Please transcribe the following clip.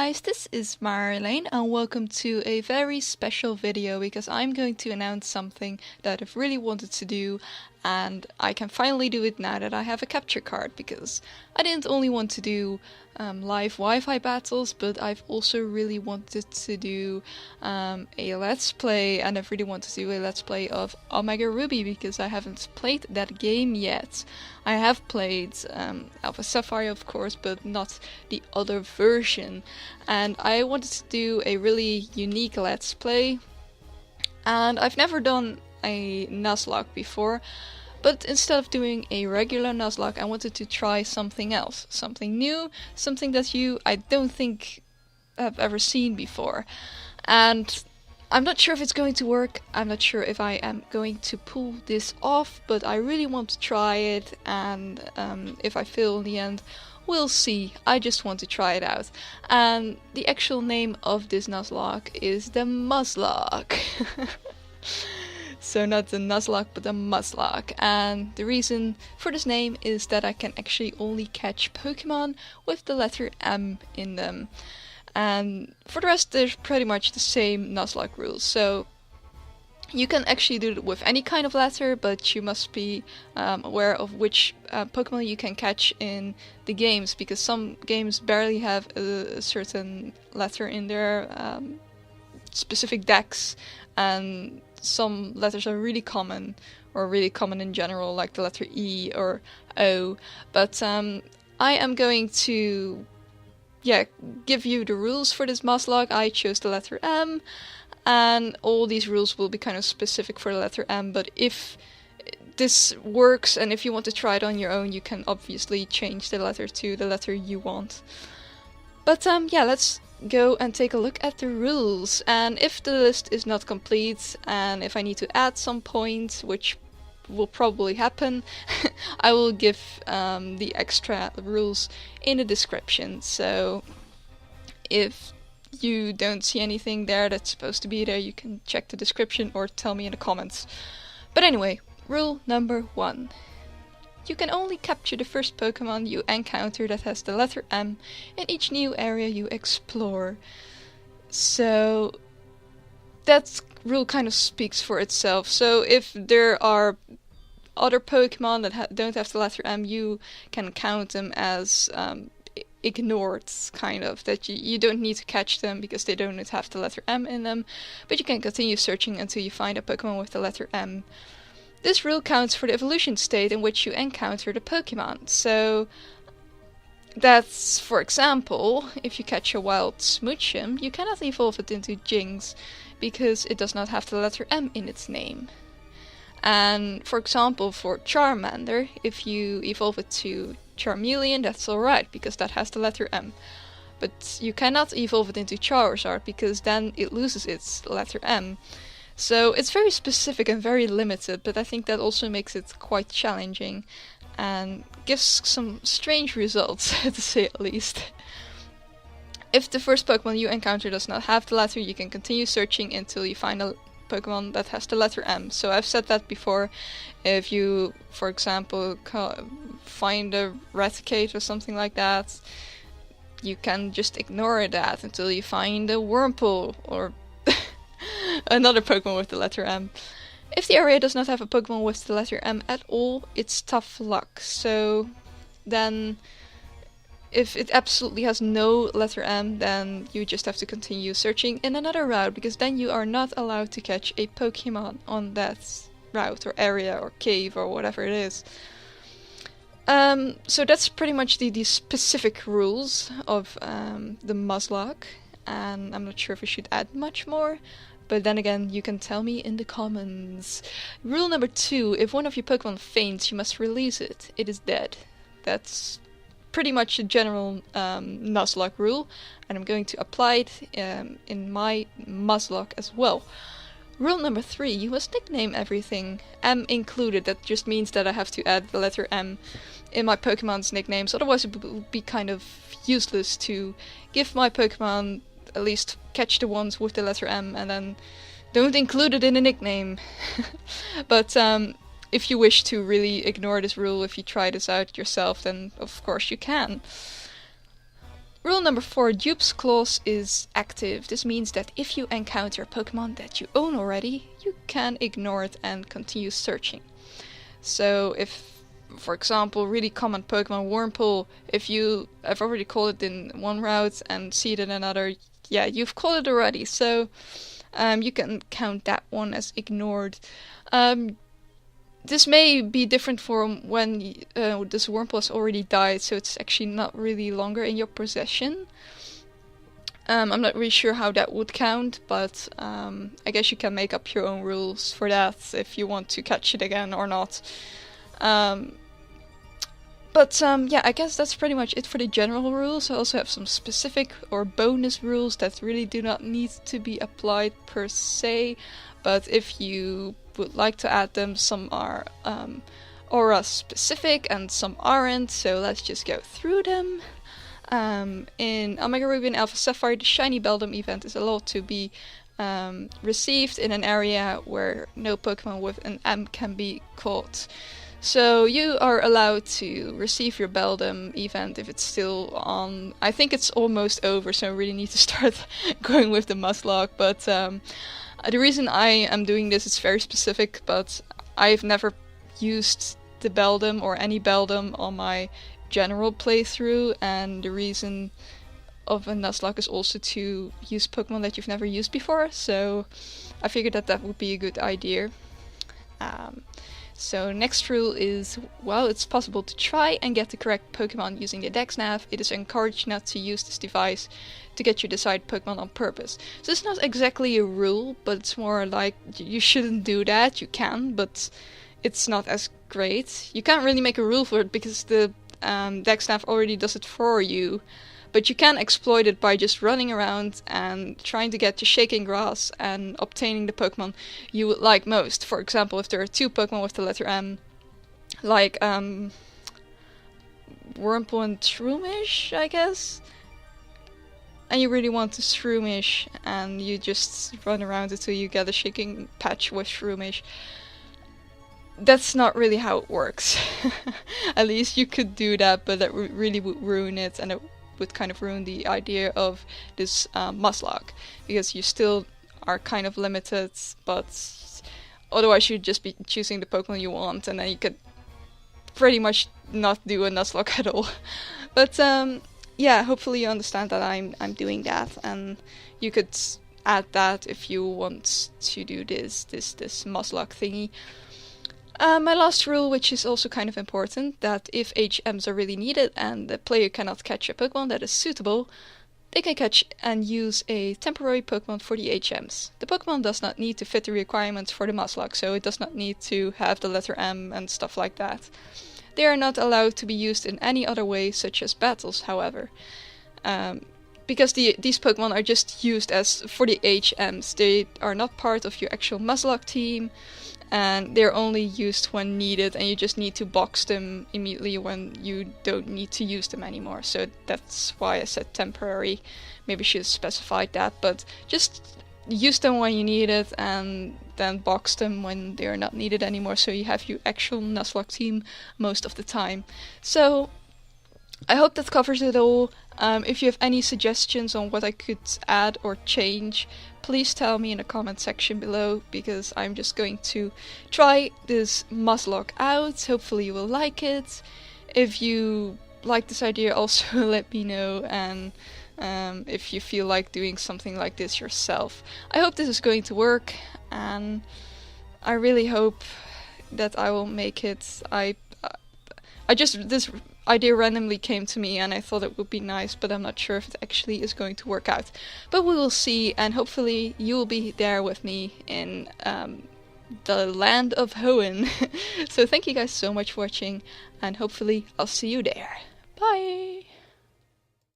guys, this is Marlene and welcome to a very special video because I'm going to announce something that I've really wanted to do and I can finally do it now that I have a capture card, because I didn't only want to do live Wi-Fi battles, but I've also really wanted to do a let's play, and I've really wanted to do a let's play of Omega Ruby because I haven't played that game yet. I have played Alpha Sapphire, of course, but not the other version, and I wanted to do a really unique let's play, and I've never done a Nuzlocke before, but instead of doing a regular Nuzlocke, I wanted to try something else, something new, something that I don't think have ever seen before. And I'm not sure if it's going to work, I'm not sure if I am going to pull this off, but I really want to try it, and if I fail in the end, we'll see. I just want to try it out. And the actual name of this Nuzlocke is the Muzlocke. So not the Nuzlocke, but the Muzlocke. And the reason for this name is that I can actually only catch Pokemon with the letter M in them. And for the rest, there's pretty much the same Nuzlocke rules. So you can actually do it with any kind of letter, but you must be aware of which Pokemon you can catch in the games, because some games barely have a certain letter in their specific decks, and some letters are really common, or really common in general, like the letter E or O. But I am going to give you the rules for this Nuzlocke. I chose the letter M, and all these rules will be kind of specific for the letter M, but if this works and if you want to try it on your own, you can obviously change the letter to the letter you want. But let's go and take a look at the rules, and if the list is not complete and if I need to add some points, which will probably happen, I will give the extra rules in the description. So if you don't see anything there that's supposed to be there, you can check the description or tell me in the comments. But anyway, rule number 1. You can only capture the first Pokemon you encounter that has the letter M in each new area you explore. So that rule kind of speaks for itself. So if there are other Pokemon that don't have the letter M, you can count them as ignored, kind of, that you don't need to catch them because they don't have the letter M in them, but you can continue searching until you find a Pokemon with the letter M. This rule counts for the evolution state in which you encounter the Pokemon. So that's, for example, if you catch a wild Smoochum, you cannot evolve it into Jinx because it does not have the letter M in its name. And for example, for Charmander, if you evolve it to Charmeleon, that's alright because that has the letter M. But you cannot evolve it into Charizard because then it loses its letter M. So it's very specific and very limited, but I think that also makes it quite challenging and gives some strange results, to say at least. If the first Pokemon you encounter does not have the letter, you can continue searching until you find a Pokemon that has the letter M. So I've said that before. If you, for example, find a Raticate or something like that, you can just ignore that until you find a Wurmple or another Pokemon with the letter M. If the area does not have a Pokemon with the letter M at all, it's tough luck. So then, if it absolutely has no letter M, then you just have to continue searching in another route, because then you are not allowed to catch a Pokemon on that route or area or cave or whatever it is. So that's pretty much the specific rules of the Nuzlocke, and I'm not sure if I should add much more. But then again, you can tell me in the comments. Rule number 2, if one of your Pokemon faints, you must release it. It is dead. That's pretty much a general Nuzlocke rule, and I'm going to apply it in my Nuzlocke as well. Rule number 3, you must nickname everything, M included. That just means that I have to add the letter M in my Pokemon's nicknames, otherwise it would be kind of useless to give my Pokemon at least catch the ones with the letter M and then don't include it in a nickname. But if you wish to really ignore this rule, if you try this out yourself, then of course you can. Rule number 4, Dupe's Clause is active. This means that if you encounter a Pokemon that you own already, you can ignore it and continue searching. So if, for example, really common Pokemon Wurmple, if you have already called it in one route and see it in another, yeah, you've called it already, so you can count that one as ignored. This may be different from when this Wurmple has already died, so it's actually not really longer in your possession. I'm not really sure how that would count, but I guess you can make up your own rules for that if you want to catch it again or not. Yeah, I guess that's pretty much it for the general rules. I also have some specific or bonus rules that really do not need to be applied per se, but if you would like to add them, some are aura specific and some aren't, so let's just go through them. In Omega Ruby and Alpha Sapphire, the Shiny Beldum event is allowed to be received in an area where no Pokemon with an M can be caught. So you are allowed to receive your Beldum event if it's still on. I think it's almost over, so I really need to start going with the Muzlocke, but the reason I am doing this is very specific, but I've never used the Beldum or any Beldum on my general playthrough, and the reason of a Nuzlocke is also to use Pokemon that you've never used before, so I figured that that would be a good idea. So next rule is, while it's possible to try and get the correct Pokemon using the DexNav, it is encouraged not to use this device to get your desired Pokemon on purpose. So it's not exactly a rule, but it's more like you shouldn't do that. You can, but it's not as great. You can't really make a rule for it because the DexNav already does it for you. But you can exploit it by just running around and trying to get to Shaking Grass and obtaining the Pokemon you would like most. For example, if there are 2 Pokemon with the letter M, like Wurmple and Shroomish, I guess? And you really want to Shroomish, and you just run around until you get a Shaking Patch with Shroomish. That's not really how it works. At least you could do that, but that really would ruin it, and it would kind of ruin the idea of this Muzlocke, because you still are kind of limited, but otherwise you'd just be choosing the Pokemon you want, and then you could pretty much not do a Nuzlocke at all. But yeah, hopefully you understand that I'm doing that, and you could add that if you want to do this Muzlocke thingy. My last rule, which is also kind of important, that if HMs are really needed and the player cannot catch a Pokemon that is suitable, they can catch and use a temporary Pokemon for the HMs. The Pokemon does not need to fit the requirements for the Muzlocke, so it does not need to have the letter M and stuff like that. They are not allowed to be used in any other way, such as battles, however. Because these Pokemon are just used as for the HMs. They are not part of your actual Muzlocke team, and they're only used when needed, and you just need to box them immediately when you don't need to use them anymore. So that's why I said temporary. Maybe I should have specified that, but just use them when you need it, and then box them when they're not needed anymore, so you have your actual Nuzlocke team most of the time. So I hope that covers it all. If you have any suggestions on what I could add or change, please tell me in the comment section below, because I'm just going to try this Muzlocke out. Hopefully you will like it. If you like this idea, also let me know, and if you feel like doing something like this yourself. I hope this is going to work, and I really hope that I will make it. This idea randomly came to me, and I thought it would be nice, but I'm not sure if it actually is going to work out. But we will see, and hopefully you will be there with me in the land of Hoenn. So thank you guys so much for watching, and hopefully I'll see you there. Bye!